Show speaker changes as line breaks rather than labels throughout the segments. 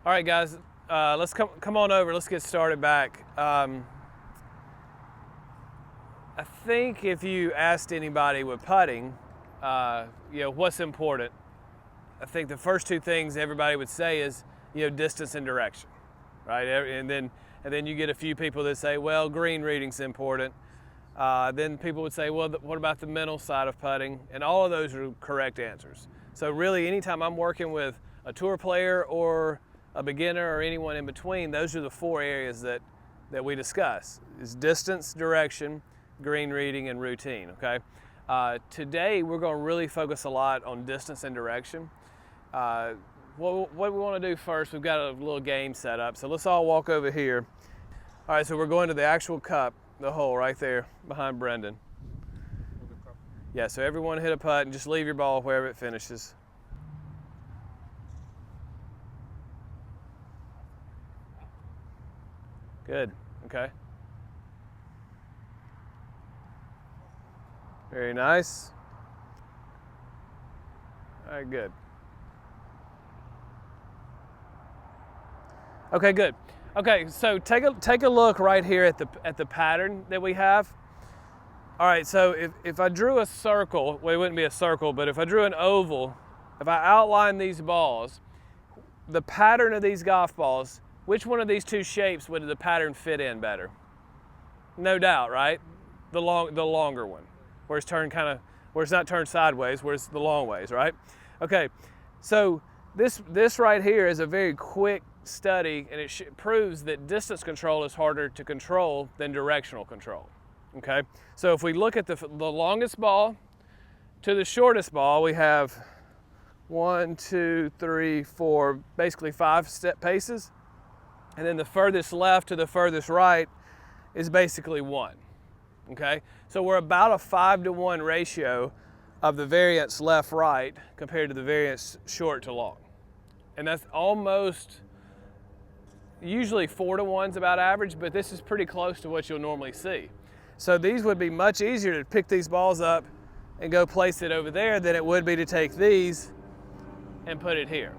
All right, guys, let's come on over. Let's get started back. I think if you asked anybody with putting, what's important, I think the first two things everybody would say is, distance and direction, right? And then you get a few people that say, well, green reading's important. Then people would say, well, what about the mental side of putting? And all of those are correct answers. So really, anytime I'm working with a tour player or a beginner or anyone in between, those are the four areas that we discuss, is distance, direction, green reading, and routine, okay? Today, we're gonna really focus a lot on distance and direction. What we wanna do first, we've got a little game set up, so let's all walk over here. All right, so we're going to the actual cup, the hole right there behind Brendan. Yeah, so everyone hit a putt and just leave your ball wherever it finishes. Good, okay. Very nice. All right, good. Okay, good. Okay, so take a look right here at the pattern that we have. All right, so if I drew a circle, well, it wouldn't be a circle, but if I drew an oval, if I outline these balls, the pattern of these golf balls, which one of these two shapes would the pattern fit in better? No doubt, right? The longer one, where it's not turned sideways, where it's the long ways, right? Okay, so this right here is a very quick study, and it proves that distance control is harder to control than directional control. Okay, so if we look at the longest ball to the shortest ball, we have 1, 2, 3, 4, basically 5 step paces. And then the furthest left to the furthest right is basically 1, okay? So we're about a 5-to-1 ratio of the variance left-right compared to the variance short to long. And that's almost, usually 4-to-1's about average, but this is pretty close to what you'll normally see. So these would be much easier to pick these balls up and go place it over there than it would be to take these and put it here,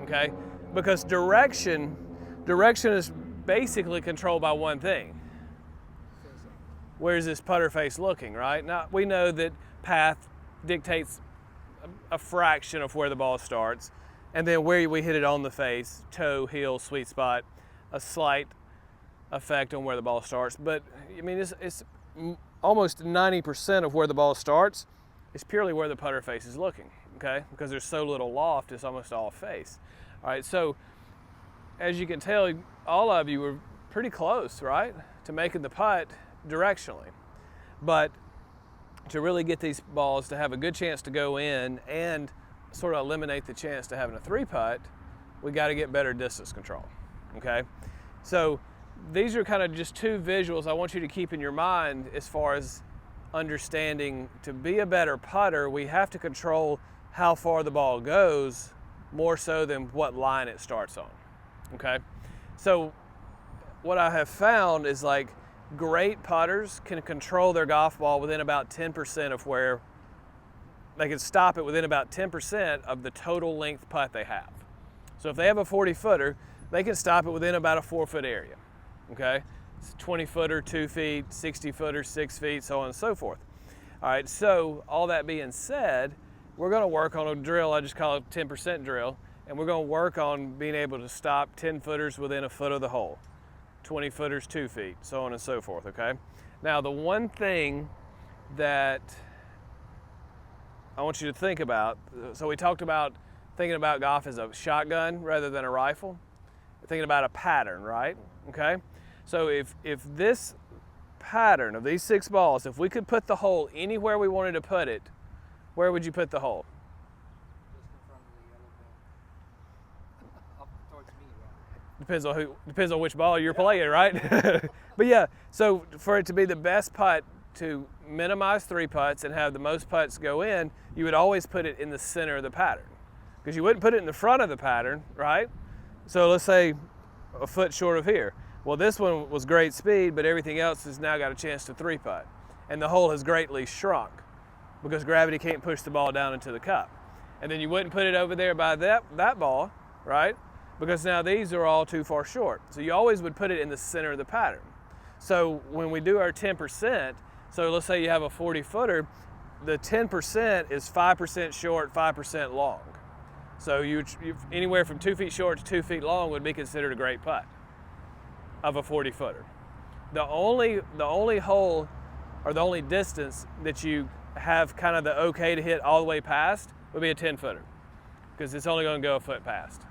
okay? Because direction is basically controlled by one thing. Where's this putter face looking, right? Now, we know that path dictates a fraction of where the ball starts, and then where we hit it on the face, toe, heel, sweet spot, a slight effect on where the ball starts. But, I mean, it's almost 90% of where the ball starts is purely where the putter face is looking, okay? Because there's so little loft, it's almost all face. All right, so as you can tell, all of you were pretty close, right, to making the putt directionally. But to really get these balls to have a good chance to go in and sort of eliminate the chance to having a 3-putt, we got to get better distance control, okay? So these are kind of just two visuals I want you to keep in your mind as far as understanding to be a better putter, we have to control how far the ball goes more so than what line it starts on. Okay, so what I have found is like great putters can control their golf ball within about 10% of where they can stop it within about 10% of the total length putt they have. So if they have a 40-footer, they can stop it within about a 4-foot area. Okay, it's 20-footer, 2 feet, 60-footer, 6 feet, so on and so forth. All right, so all that being said, we're going to work on a drill. I just call it 10% drill. And we're going to work on being able to stop 10-footers within a foot of the hole, 20-footers 2 feet, so on and so forth, okay? Now, the one thing that I want you to think about, so we talked about thinking about golf as a shotgun rather than a rifle. We're thinking about a pattern, right? Okay? So if this pattern of these 6 balls, if we could put the hole anywhere we wanted to put it, where would you put the hole? Depends on which ball you're playing, right? But yeah, so for it to be the best putt to minimize 3 putts and have the most putts go in, you would always put it in the center of the pattern. Because you wouldn't put it in the front of the pattern, right? So let's say a foot short of here. Well, this one was great speed, but everything else has now got a chance to 3-putt. And the hole has greatly shrunk because gravity can't push the ball down into the cup. And then you wouldn't put it over there by that ball, right? because now these are all too far short. So you always would put it in the center of the pattern. So when we do our 10%, so let's say you have a 40 footer, the 10% is 5% short, 5% long. So you anywhere from 2 feet short to 2 feet long would be considered a great putt of a 40 footer. The only hole or the only distance that you have kind of the okay to hit all the way past would be a 10 footer, because it's only going to go a foot past.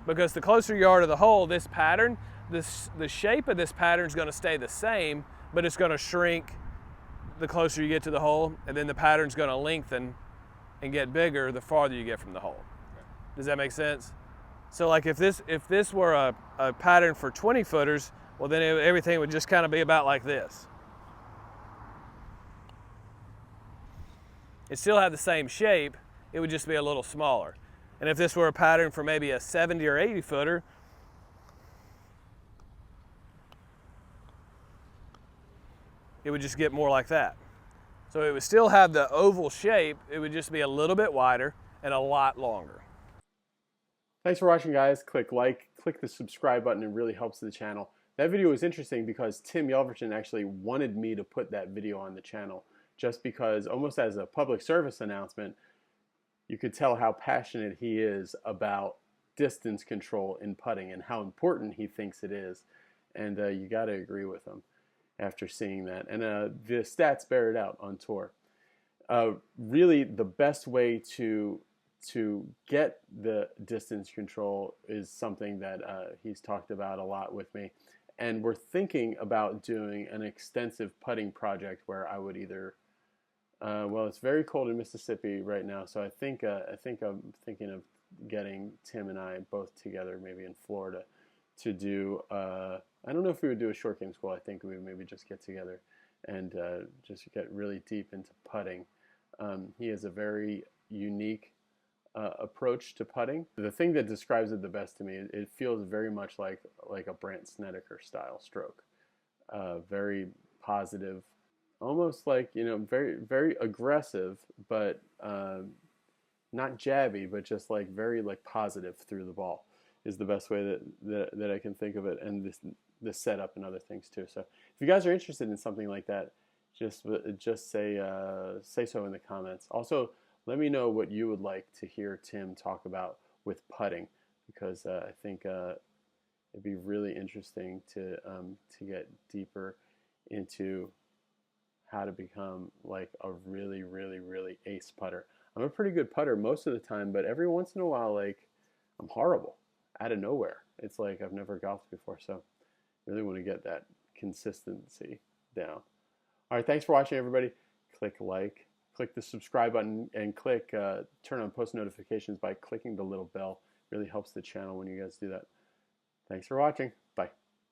Because the closer you are to the hole, this pattern, the shape of this pattern is going to stay the same, but it's going to shrink the closer you get to the hole, and then the pattern's going to lengthen and get bigger the farther you get from the hole. Does that make sense? So like if this were a pattern for 20 footers, well then everything would just kind of be about like this. It still have the same shape, it would just be a little smaller. And if this were a pattern for maybe a 70 or 80 footer, it would just get more like that. So it would still have the oval shape, it would just be a little bit wider and a lot longer.
Thanks for watching, guys. Click like, click the subscribe button. It really helps the channel. That video was interesting because Tim Yelverton actually wanted me to put that video on the channel, just because, almost as a public service announcement, you could tell how passionate he is about distance control in putting and how important he thinks it is. And you got to agree with him after seeing that. And the stats bear it out on tour. Really, the best way to get the distance control is something that he's talked about a lot with me. And we're thinking about doing an extensive putting project where I would either, well, it's very cold in Mississippi right now, so I think I'm thinking of getting Tim and I both together, maybe in Florida, to do, I don't know if we would do a short game school. I think we would maybe just get together and just get really deep into putting. He has a very unique approach to putting. The thing that describes it the best to me, it feels very much like a Brandt Snedeker style stroke. Very positive, almost like, you know, very, very aggressive, but not jabby, but just like very like positive through the ball is the best way that I can think of it, and this setup and other things too. So if you guys are interested in something like that, just say so in the comments. Also, let me know what you would like to hear Tim talk about with putting, because I think it'd be really interesting to get deeper into how to become like a really, really, really ace putter. I'm a pretty good putter most of the time, but every once in a while, like, I'm horrible out of nowhere. It's like I've never golfed before, so really want to get that consistency down. All right, thanks for watching, everybody. Click like, click the subscribe button, and click turn on post notifications by clicking the little bell. It really helps the channel when you guys do that. Thanks for watching. Bye.